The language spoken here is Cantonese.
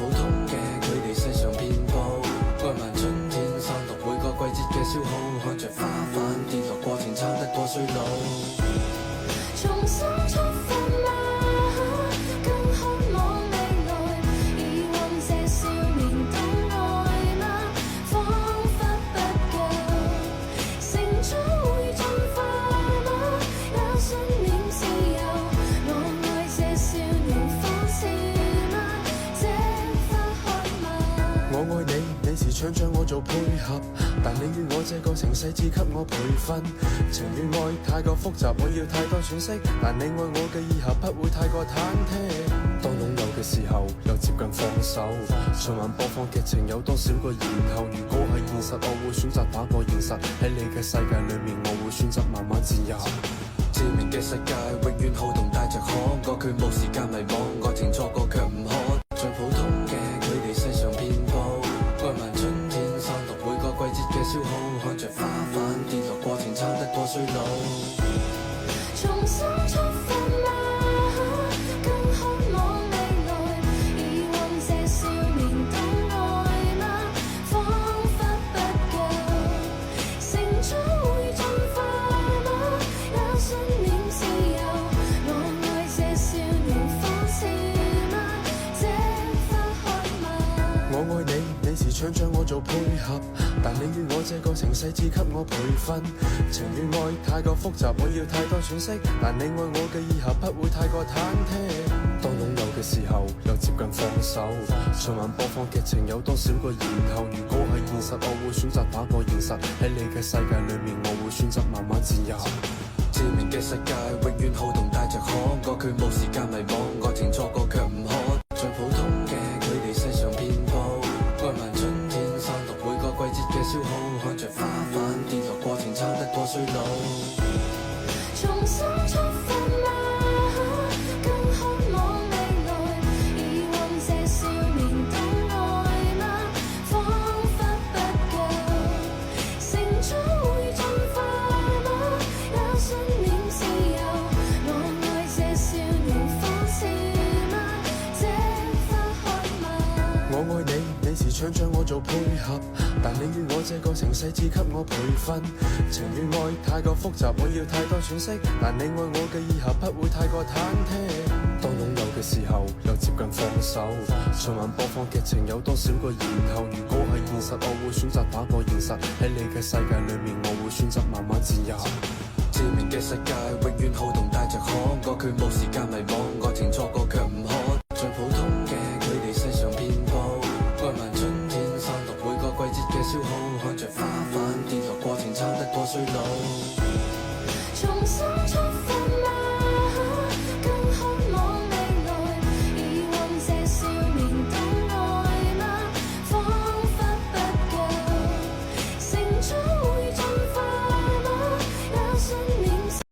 普通嘅佢哋世上遍佈，愛問春天散落每個季節嘅消耗，看着花瓣跌落過程撐得過衰老。重新出發嗎？更渴望未來，以往這少年的愛嗎？彷彿不夠，成長會進化嗎？也信念自由，我愛這少年方式嗎？這花開嗎？我愛你，你時常將我做配合，但你與我這個情細緻給我培訓。情與愛太過複雜，我要太多詮釋，但你愛我嘅以後不會太過忐忑。當擁有嘅時候，又接近放手。循環播放劇情有多少個然後？如果係現實，我會選擇打破現實。喺你嘅世界裏面，我會選擇慢慢自由。致命嘅世界永遠好動帶着可愛，佢冇時間迷惘，愛情錯過卻唔可。最普通嘅佢哋世上遍佈，愛問春天散落每個季節嘅消耗，看着花瓣跌落過程撐得過衰老。重新出發嗎？更渴望未來，以往這少年的愛嗎？彷彿不夠，成長會進化嗎？也信念自由，我愛這少年方式嗎？這花開嗎？我愛你，你時常將我做配合，但你與我這個情細緻給我培訓。情與愛太過複雜，我要太多詮釋，但你愛我嘅以後不會太過忐忑。當擁有嘅時候，又接近放手。循環播放劇情有多少個然後？如果係現實，我會選擇打破現實。喺你嘅世界裏面，我會選擇慢慢自由。致命嘅世界永遠好動帶着可愛，佢冇時間迷惘，愛情錯過卻唔可。最普通嘅佢哋世上遍佈，愛問春天散落每個季節嘅消耗，看着花瓣跌落過程撐得過衰老。重新出發嗎？更渴望未來，以往這少年的愛嗎？彷彿不夠，成長會進化嗎？也信念自由，我愛這少年方式嗎？這花開嗎？我愛你，你時常將我做配合，但你與我這個情細緻給我培訓。情與愛太過複雜，我要太多詮釋，但你愛我嘅以後不會太過忐忑。當擁有嘅時候，又接近放手。循環播放劇情有多少個然後？如果係現實，我會選擇打破現實。喺你嘅世界裏面，我會選擇慢慢自由。致命嘅世界永遠好動帶着可愛，佢冇時間迷惘，愛情錯過卻唔可。最普通嘅佢哋世上遍佈，愛問春天散落每個季節嘅消耗，看着花瓣跌落過程撐得過衰老。